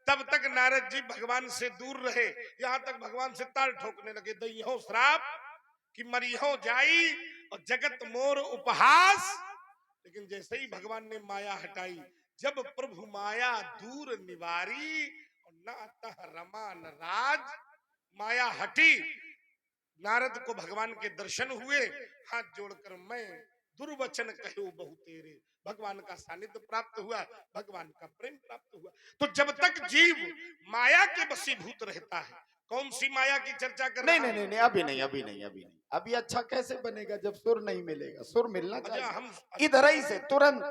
तब तक नारद जी भगवान से दूर रहे। यहां तक भगवान से ताल ठोकने लगे, दैहो श्राप कि मरिहो जाई और जगत मोर उपहास। लेकिन जैसे ही भगवान ने माया हटाई, जब प्रभु माया दूर निवारी और न अतः रमा न राज, माया हटी, नारद को भगवान के दर्शन हुए। हाथ जोड़कर मैं दुर्वचन कहूं बहु तेरे, भगवान का सानिध्य प्राप्त हुआ, भगवान का प्रेम प्राप्त हुआ। तो जब तक जीव माया के वशीभूत रहता है, कौन सी माया की चर्चा कर रहा है? नहीं, अभी नहीं। अभी अच्छा कैसे बनेगा जब सुर नहीं मिलेगा? सुर मिलना चाहिए। हम इधर ही से तुरंत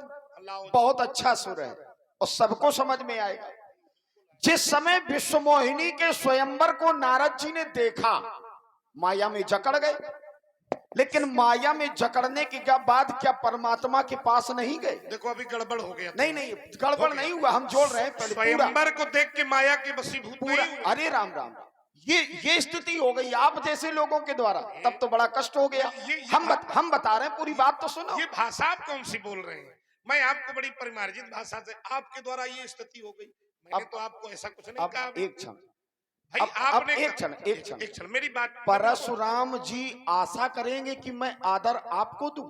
बहुत अच्छा सुर है और सबको समझ में आएगा। जिस समय विश्व मोहिनी के स्वयंवर को नारद जी ने देखा, माया में जकड़ गए। लेकिन माया में जकड़ने के बाद क्या परमात्मा के पास नहीं गए? देखो अभी गड़बड़ हो गया। नहीं, गड़बड़ नहीं हुआ। हम जोड़ रहे हैं पहले पूरा। स्वयंवर को देख के माया के वशीभूत पूरा। नहीं हुए। अरे राम, ये स्थिति हो गई आप जैसे लोगों के द्वारा, तब तो बड़ा कष्ट हो गया। हम बता रहे हैं, पूरी बात तो सुनो। ये भाषा आप कौन सी बोल रहे हैं? मैं आपको बड़ी परिमार्जित भाषा से, आपके द्वारा ये स्थिति हो गई। मैंने तो आपको ऐसा कुछ नहीं कहा। एक क्षण भाई, आपने एक क्षण मेरी बात। परशुराम जी आशा करेंगे कि मैं आदर आपको दूं?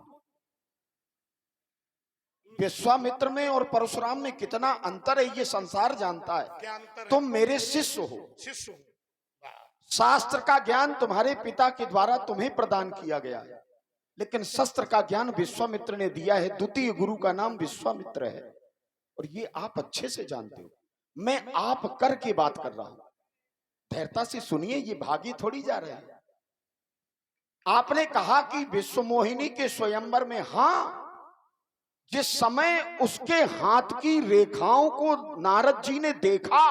विश्वामित्र में और परशुराम में कितना अंतर है ये संसार जानता है। क्या अंतर है? तुम मेरे शिष्य हो, शिष्य हूं। वाह, शास्त्र का ज्ञान तुम्हारे पिता के द्वारा तुम्हें प्रदान किया गया है, लेकिन शस्त्र का ज्ञान विश्वामित्र ने दिया है। द्वितीय गुरु का नाम विश्वामित्र है और ये आप अच्छे से जानते हो। मैं आप करके बात कर रहा हूं, धैर्यता से सुनिए, ये भागी थोड़ी जा रहे हैं। आपने कहा कि विश्व मोहिनी के स्वयंवर में, हां, जिस समय उसके हाथ की रेखाओं को नारद जी ने देखा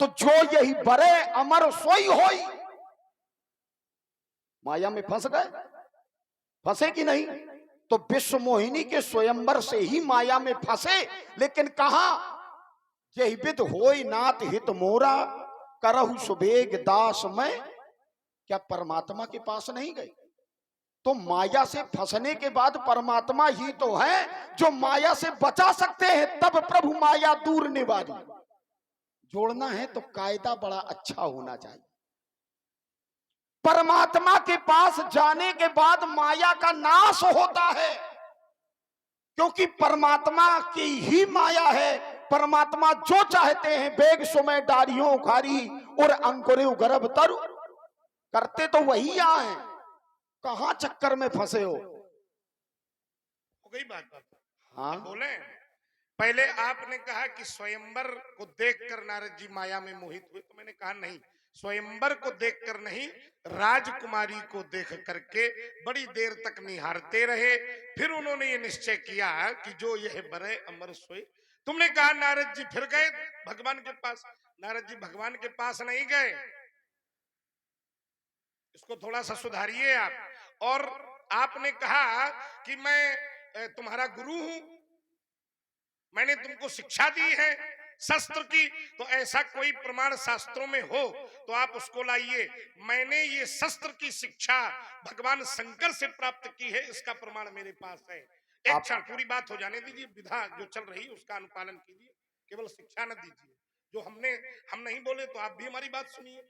तो जो यही बरे अमर सोई होई, माया में फंस गए। फंसे कि नहीं? तो विश्व मोहिनी के स्वयंवर से ही माया में फंसे, लेकिन कहा यही विद होई नाथ हित मोरा करहु सुबेग दास में, क्या परमात्मा के पास नहीं गए? तो माया से फंसने के बाद परमात्मा ही तो है जो माया से बचा सकते हैं। तब प्रभु माया दूर निवारी। जोड़ना है तो कायदा बड़ा अच्छा होना चाहिए। परमात्मा के पास जाने के बाद माया का नाश होता है, क्योंकि परमात्मा की ही माया है। परमात्मा जो चाहते हैं, बेग सुमय डारियों उखारी और अंकुरे गर्भ तरु, करते तो वही यहाँ है। कहां चक्कर में फंसे हो गई बात। हाँ, बोले, पहले आपने कहा कि स्वयंवर को देखकर नारद जी माया में मोहित हुए, तो मैंने कहा नहीं, स्वयंवर को देखकर नहीं, राजकुमारी को देख करके बड़ी देर तक निहारते रहे। फिर उन्होंने ये निश्चय किया कि जो यह बरे अमर सोए। तुमने कहा नारद जी फिर गए भगवान के पास। नारद जी भगवान के पास नहीं गए, इसको थोड़ा सा सुधारिए आप। और आपने कहा कि मैं तुम्हारा गुरु हूं, मैंने तुमको शिक्षा दी है शस्त्र की, तो ऐसा कोई प्रमाण शास्त्रों में हो तो आप उसको लाइए। मैंने ये शस्त्र की शिक्षा भगवान शंकर से प्राप्त की है, इसका प्रमाण मेरे पास है। एक क्षण पूरी बात हो जाने दीजिए, विधा जो चल रही है उसका अनुपालन कीजिए, केवल शिक्षा न दीजिए। जो हम नहीं बोले तो आप भी हमारी बात सुनिए।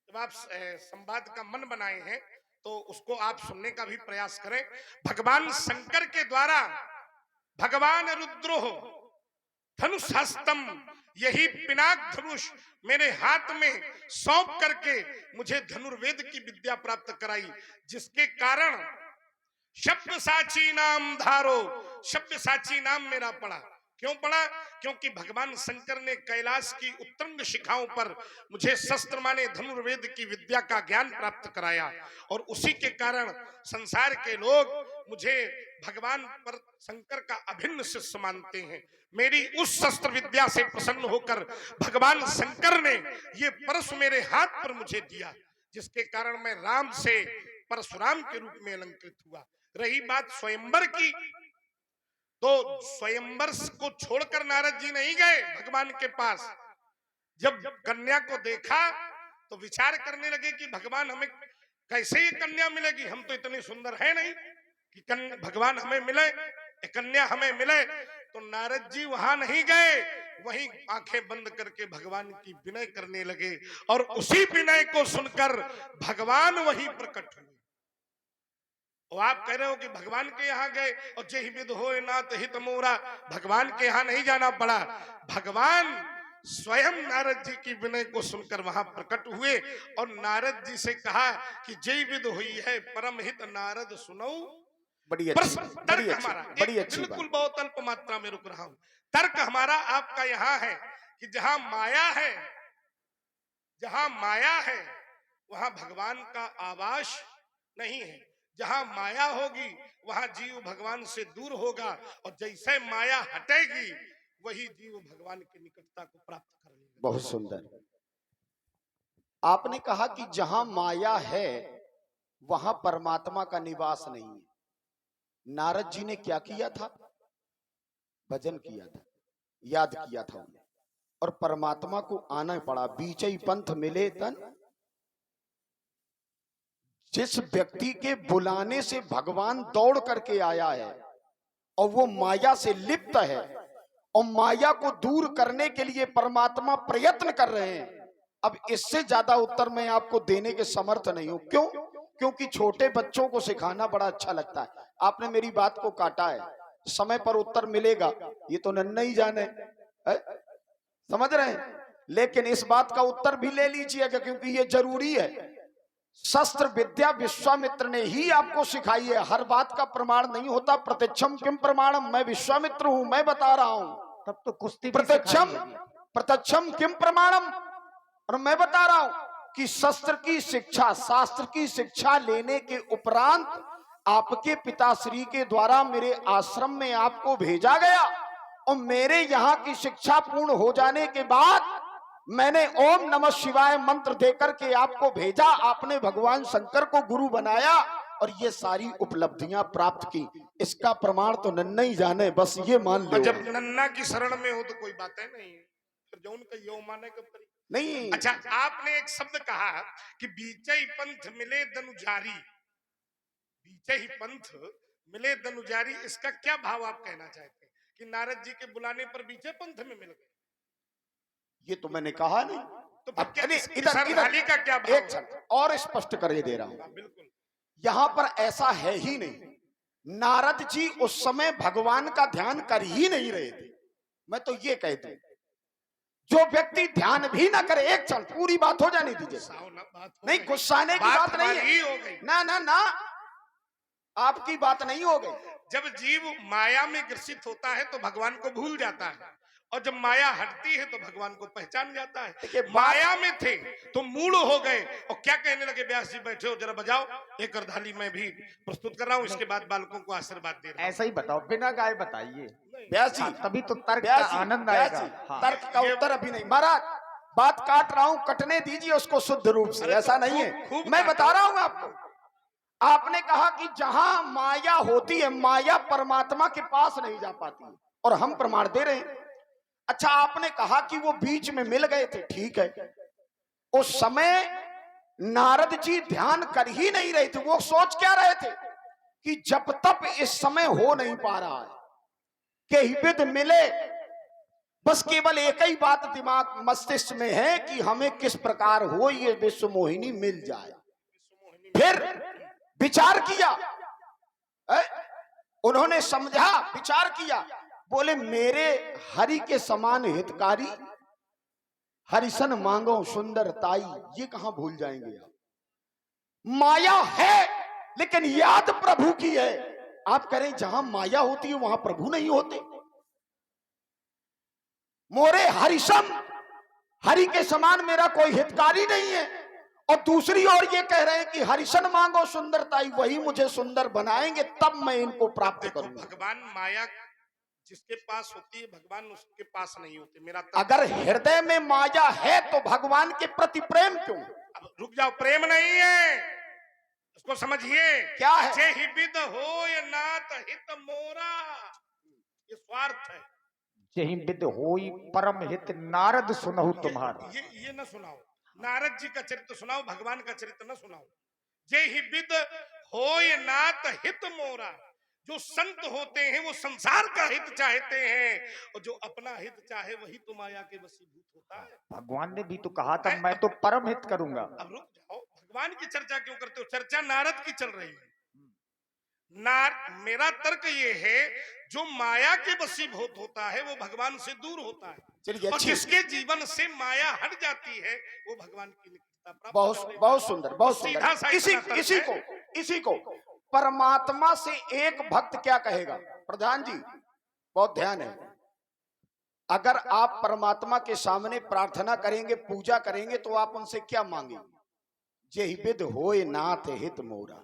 जब आप संवाद का मन बनाए हैं तो उसको आप सुनने का भी प्रयास करें। भगवान शंकर के द्वारा भगवान रुद्रो धनुष हस्तम, यही पिनाक धनुष मेरे हाथ में सौंप करके मुझे धनुर्वेद की विद्या प्राप्त कराई, जिसके कारण शब्द साची नाम धारो, शब्द साची नाम मेरा पड़ा। क्यों पड़ा? क्योंकि भगवान शंकर ने कैलाश की उत्तुंग शिखाओं पर मुझे शस्त्र माने धनुर्वेद की विद्या का ज्ञान प्राप्त कराया, और उसी के कारण संसार के लोग मुझे भगवान पर शंकर का अभिन्न शिष्य मानते हैं। मेरी उस शस्त्र विद्या से प्रसन्न होकर भगवान शंकर ने ये परश मेरे हाथ पर मुझे दिया, जिसके कारण मैं राम से परशुराम के रूप में अलंकृत हुआ। रही बात स्वयंवर की, तो स्वयंवर को छोड़कर नारद जी नहीं गए भगवान के पास। जब कन्या को देखा तो विचार करने लगे कि भगवान हमें कैसे ये कन्या मिलेगी, हम तो इतने सुंदर है नहीं कि भगवान हमें मिले, कन्या हमें मिले। तो नारद जी वहां नहीं गए, वहीं आंखें बंद करके भगवान की विनय करने लगे, और उसी विनय को सुनकर भगवान वहीं प्रकट हुए। और आप कह रहे हो कि भगवान के यहाँ गए और जय विद होए नाथ हित मोरा, भगवान के यहाँ नहीं जाना पड़ा। भगवान स्वयं नारद जी की विनय को सुनकर वहां प्रकट हुए और नारद जी से कहा कि जय विद हुई है परम हित नारद सुनो। बड़ी अच्छी बिल्कुल बहुत अल्प मात्रा में रुक रहा हूं। तर्क हमारा आपका यहाँ है कि जहां माया है वहां भगवान का आवास नहीं है। जहां माया होगी वहां जीव भगवान से दूर होगा, और जैसे माया हटेगी वही जीव भगवान की निकटता को प्राप्त कर लेगा। बहुत सुंदर। आपने कहा कि जहां माया है वहां परमात्मा का निवास नहीं है। नारद जी ने क्या किया था? भजन किया था, याद किया था उन्हें, और परमात्मा को आना पड़ा। बीचई पंथ मिले तन, जिस व्यक्ति के बुलाने से भगवान दौड़ करके आया है और वो माया से लिप्त है, और माया को दूर करने के लिए परमात्मा प्रयत्न कर रहे हैं। अब इससे ज्यादा उत्तर मैं आपको देने के समर्थ नहीं हूं। क्यों? क्योंकि छोटे बच्चों को सिखाना बड़ा अच्छा लगता है। आपने मेरी बात को काटा है। समय पर उत्तर मिलेगा ये तो नन्ना ही जाने है? समझ रहे हैं? लेकिन इस बात का उत्तर भी ले लीजिएगा क्योंकि ये जरूरी है। शस्त्र विद्या विश्वामित्र ने ही आपको सिखाई है, हर बात का प्रमाण नहीं होता। प्रत्यक्षम किम प्रमाणम, मैं विश्वामित्र हूं, मैं बता रहा हूं। तब तो कुश्ती भी प्रत्यक्षम सिखाई है। प्रत्यक्षम किम प्रमाणम, और मैं बता रहा हूं कि शस्त्र की शिक्षा, शास्त्र की शिक्षा लेने के उपरांत आपके पिताश्री के द्वारा मेरे आश्रम में आपको भेजा गया और मेरे यहाँ की शिक्षा पूर्ण हो जाने के बाद मैंने ओम नमः शिवाय मंत्र देकर के आपको भेजा। आपने भगवान शंकर को गुरु बनाया और ये सारी उपलब्धियां प्राप्त की। इसका प्रमाण तो नन्ना ही जाने, बस ये मान और लो। जब नन्ना की शरण में हो तो कोई बात है नहीं, फिर जो उनका यो माने कब करी नहीं। अच्छा, आपने एक शब्द कहा कि बीचे ही पंथ मिले दनुजारी, बीचे ही पंथ मिले दनुजारी, इसका क्या भाव आप कहना चाहते हैं कि नारद जी के बुलाने पर बीचे पंथ में मिल गए? ये तो मैंने कहा नहीं। तो फिर अब क्या नहीं, इस इधर श्रद्धालु का क्या भाव एक है? क्षण और स्पष्ट कर दे रहा हूं। हाँ, बिल्कुल। यहां पर ऐसा है ही नहीं। नारद जी उस समय भगवान का ध्यान कर ही नहीं रहे थे। मैं तो ये कह दूं, जो व्यक्ति ध्यान भी ना करे, एक क्षण पूरी बात हो जाने दीजिए। बात हो नहीं, गई। गुस्साने की बात नहीं हमारी ही है। हो गई। ना ना ना, आपकी बात नहीं हो गई। जब जीव माया में ग्रसित होता है तो भगवान को भूल जाता है, और जब माया हटती है तो भगवान को पहचान जाता देखिए, है। माया में थे तो मूल हो गए और क्या कहने लगे, व्यास जी बैठे हो, जरा बजाओ एक अर्धाली मैं भी प्रस्तुत कर रहा हूँ, इसके बाद बालकों को आशीर्वाद दे रहा हूं। ऐसा ही बताओ, बिना गाए बताइए। व्यास जी, हाँ, तभी तो तर्क का व्यास जी, आनंद व्यास आएगा। जी, हाँ। तर्क का उत्तर अभी नहीं। महाराज, बात काट रहा हूं, कटने दीजिए उसको शुद्ध रूप से। अरे ऐसा तो नहीं खूब है, मैं बता रहा हूं आपको। आपने कहा कि जहां माया होती है, माया परमात्मा के पास नहीं जा पाती, और हम प्रमाण दे रहे हैं। अच्छा, आपने कहा कि वो बीच में मिल गए थे, ठीक है। उस समय नारद जी ध्यान कर ही नहीं रहे थे। वो सोच क्या रहे थे कि जब तक इस समय हो नहीं पा रहा है कि विद मिले, बस केवल एक ही बात दिमाग मस्तिष्क में है कि हमें किस प्रकार हो ये विश्व मोहिनी मिल जाए। फिर विचार किया, उन्होंने समझा, विचार किया, बोले मेरे हरि के समान हितकारी हरिसन मांगो सुंदर ताई, ये कहां भूल जाएंगे आप। माया है लेकिन याद प्रभु की है। आप करें जहां माया होती है वहां प्रभु नहीं होते। मोरे हरिसम, हरि के समान मेरा कोई हितकारी नहीं है, और दूसरी ओर ये कह रहे हैं कि हरिशन मांगो सुंदरताई, वही मुझे सुंदर बनाएंगे तब मैं इनको प्राप्त करूंगा। भगवान माया जिसके पास होती है, भगवान उसके पास नहीं होते। मेरा अगर हृदय में माया है तो भगवान के प्रति प्रेम क्यों? अब रुक जाओ, प्रेम नहीं है, उसको समझिए। क्या है? जे ही विद होय नाथ हित मोरा, ये स्वार्थ है। जही विद होई परम हित नारद सुनहु तुम्हारा। ये न सुनाओ, नारद जी का चरित्र सुनाओ, भगवान का चरित्र न सुनाओ। जे ही विद होय नाथ हित मोरा, जो संत होते हैं वो संसार का हित चाहते हैं, और जो अपना हित चाहे वही तो माया के वशीभूत होता है। भगवान ने भी तो कहा था मैं तो परम हित करूंगा। अब रुक जाओ, भगवान की चर्चा क्यों करते हो? चर्चा नारद की चल रही है। मेरा तर्क ये है, जो माया के वशीभूत होता है वो भगवान से दूर होता है, चलिए, और अच्छी, जिसके जीवन से माया हट जाती है वो भगवान की निकटता प्राप्त बहुत करने बहुत वाला। सुंदर, बहुत सीधा सा सुंदर। इतना तर्क इसी को परमात्मा से एक भक्त क्या कहेगा? प्रधान जी बहुत ध्यान है। अगर आप परमात्मा के सामने प्रार्थना करेंगे, पूजा करेंगे, तो आप उनसे क्या मांगेंगे? जेहि विद होय नाथ हित मोरा।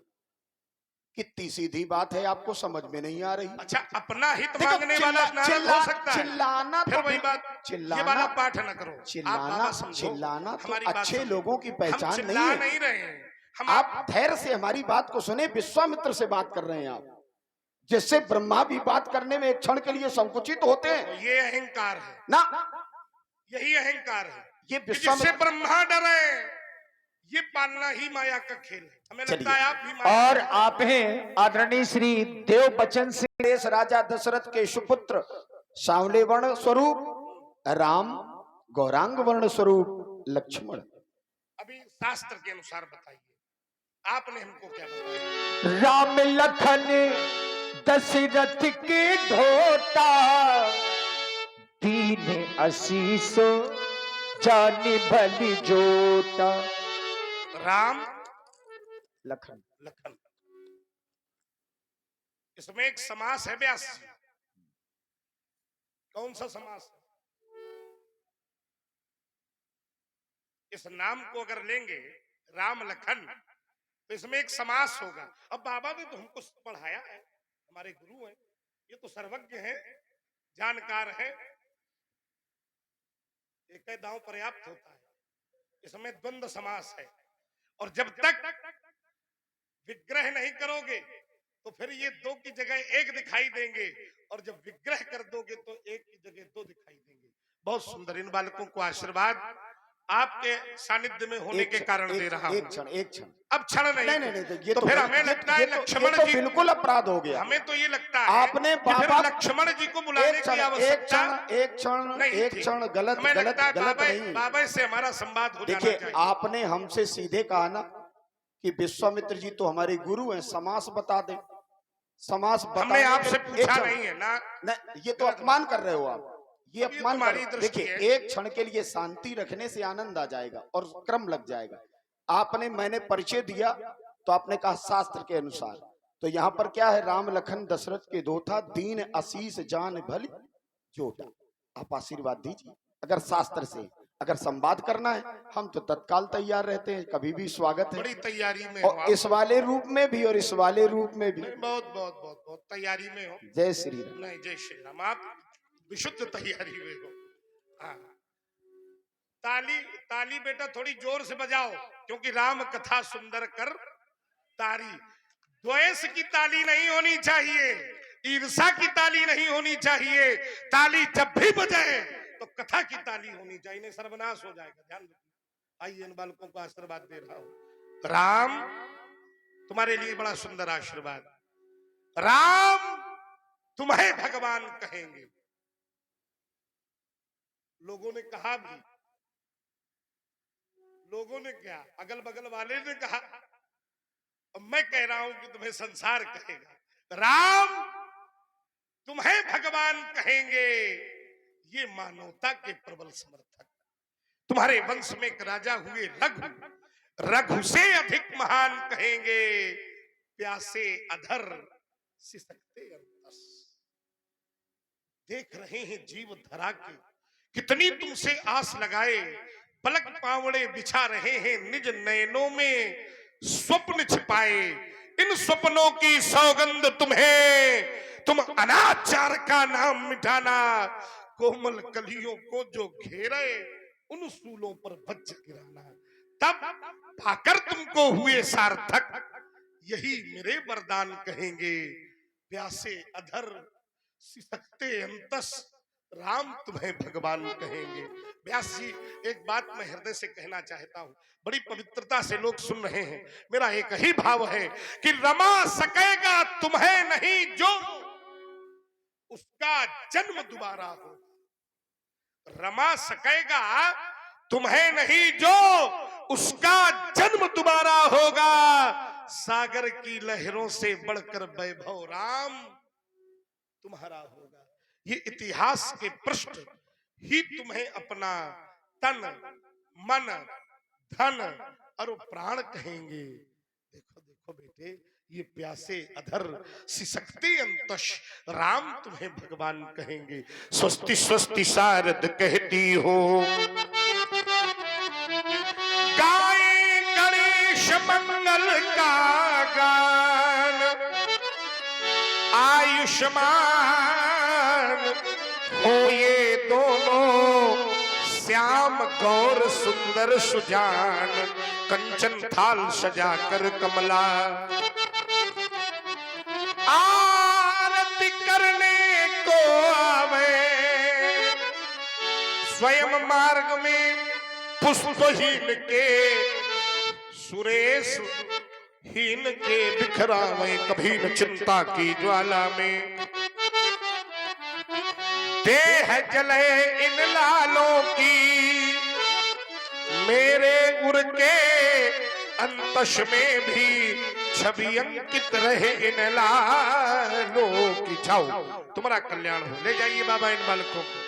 कितनी सीधी बात है, आपको समझ में नहीं आ रही। अच्छा, अपना हित देखो, मांगने वाला नारद हो सकता है। चिल्लाना फिर तो वही बात, ये वाला पाठ न करो। आप बाबा समझो, चिल्लाना तो हमारी बात अच्छे समझो। लोगों की हम पहचान नहीं चिल्ला है। नहीं रहे हैं, हम आप धैर्य से हमारी बात को सुने। विश्वामित्र से बात कर रहे हैं आप, जिससे ब्रह्मा भी बात करने में एक क्षण के लिए संकुचित होते हैं ये अहंकार है ना। यही अहंकार है ये कि विश्वामित्र, जिससे ब्रह्मा डरे, ये पालना ही माया का खेल है। हमें लगता है आप भी माया और आप हैं आदरणीय श्री देव बच्चन सिंह देश राजा दशरथ के सुपुत्र, सांवले वर्ण स्वरूप राम, गौरांग वर्ण स्वरूप लक्ष्मण। अभी शास्त्र के अनुसार बताइए, आपने हमको क्या बताया? राम लखन दशरथ के ढोता दीन आशीषो जानी भली जोता। राम लखन लखन, इसमें एक समास है व्यास जी। कौन सा समास है? इस नाम को अगर लेंगे राम लखन तो इसमें एक समास होगा। अब बाबा ने तो हमको पढ़ाया है, हमारे गुरु हैं, ये तो सर्वज्ञ हैं, जानकार हैं। एक दांव पर्याप्त होता है, इसमें द्वंद्व समास है। और जब तक विग्रह नहीं करोगे तो फिर ये दो की जगह एक दिखाई देंगे, और जब विग्रह कर दोगे तो एक की जगह दो दिखाई देंगे। बहुत सुंदर। इन बालकों को आशीर्वाद आपके सानिध्य में होने के कारण दे रहा हूं। एक क्षण, एक क्षण। अब क्षण नहीं, नहीं, ये तो फिर हमें लगता है लक्ष्मण जी, बिल्कुल अपराध हो गया। हमें तो ये लगता है आपने कि फिर बाबा लक्ष्मण जी को बुलाने की आवश्यकता एक क्षण गलत हमें गलत लगता है गलत नहीं। बाबा से हमारा संवाद हो जाना देखिए, चाहिए। आपने हमसे सीधे कहा ना कि विश्वामित्र जी तो हमारे गुरु हैं, समास बता दें। समास हमने आपसे पूछा क्षण, नहीं है ना। ये तो अपमान कर रहे हो आप, ये अब ये अपमान तुम्हारी कर। दृष्टि देखिए, है। एक क्षण के लिए शांति रखने से आनंद आ जाएगा और क्रम लग जाएगा। आपने, मैंने परिचय दिया तो आपने कहा शास्त्र के अनुसार, तो यहाँ पर क्या है? राम लखन दशरथ के दोता दीन आशीष जान भली जोटा। आप आशीर्वाद दीजिए। अगर शास्त्र से अगर संवाद करना है, हम तो तत्काल तैयार रहते हैं, कभी भी स्वागत है। बड़ी तैयारी में और इस वाले रूप में भी और इस वाले रूप में भी बहुत बहुत बहुत बहुत तैयारी में हो। जय श्री राम। नहीं, जय श्री राम। आप विशुद्ध तैयारी में हो। हाँ, ताली बेटा थोड़ी जोर से बजाओ, क्योंकि राम कथा सुंदर कर तारी। द्वेष की ताली नहीं होनी चाहिए, ईर्षा की ताली नहीं होनी चाहिए। ताली जब भी बजाए तो कथा की ताली होनी चाहिए, नहीं सर्वनाश हो जाएगा। ध्यान रखिए। आइए, इन बालकों को आशीर्वाद दे रहा हूं। राम, तुम्हारे लिए बड़ा सुंदर आशीर्वाद। राम तुम्हें भगवान कहेंगे। लोगों ने कहा भी, लोगों ने क्या, अगल बगल वाले ने कहा, अब मैं कह रहा हूं कि तुम्हें संसार कहेगा। राम तुम्हें भगवान कहेंगे, ये मानवता के प्रबल समर्थक। तुम्हारे वंश में एक राजा हुए रघु, रघु से अधिक महान कहेंगे। प्यासे अधर सिसकते अंतस। देख रहे हैं जीव धरा के, कितनी तुमसे आस लगाए। पलक पावड़े बिछा रहे हैं निज नयनों में स्वप्न छिपाए। इन स्वप्नों की सौगंध तुम्हें, तुम अनाचार का नाम मिटाना। कोमल कलियों को जो घेरे, उन सूलों पर वज्र गिराना। तब पाकर तुमको हुए सार्थक, यही मेरे वरदान कहेंगे। प्यासे अधर सिसकते अंतस, राम तुम्हें भगवान कहेंगे। व्यास जी, एक बात मैं हृदय से कहना चाहता हूं, बड़ी पवित्रता से लोग सुन रहे हैं। मेरा एक ही भाव है कि रमा सकेगा तुम्हें नहीं जो, उसका जन्म दोबारा हो। रमा सकेगा तुम्हें नहीं जो, उसका जन्म दोबारा होगा। सागर की लहरों से बढ़कर वैभव राम तुम्हारा होगा। ये इतिहास के पृष्ठ ही तुम्हें अपना तन मन धन और प्राण कहेंगे। देखो देखो बेटे, ये प्यासे अधर सिसकते अंतश, राम तुम्हें भगवान कहेंगे। स्वस्ति स्वस्ति शारद कहती हो, गाए गणेश मंगल का गान। आयुष्मान हो ये दोनों, श्याम गौर सुंदर सुजान। कंचन थाल सजाकर कमला, आरती करने को आवे। स्वयं मार्ग में पुष्पहीन के, सुरेश हीन के बिखरावे। कभी न चिंता की ज्वाला में, देह जले इन लालों की। मेरे उर के अंतश में भी छवि अंकित रहे इन लालों की। जाओ तुम्हारा कल्याण हो, ले जाइए बाबा इन बालकों को।